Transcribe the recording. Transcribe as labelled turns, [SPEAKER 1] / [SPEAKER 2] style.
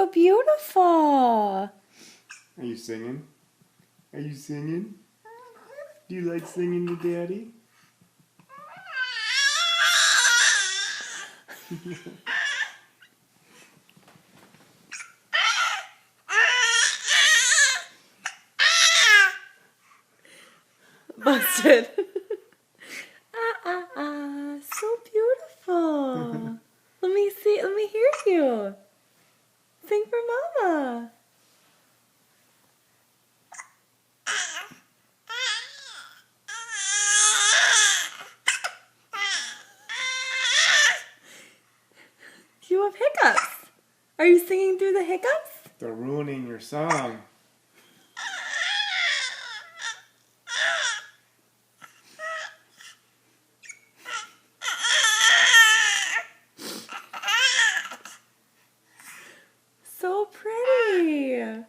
[SPEAKER 1] so beautiful.
[SPEAKER 2] Are you singing? Are you singing? Do you like singing to Daddy?
[SPEAKER 1] Busted. So beautiful. Let me see, let me hear you. Sing for Mama. You have hiccups. Are you singing through the hiccups?
[SPEAKER 2] They're ruining your song.
[SPEAKER 1] So pretty.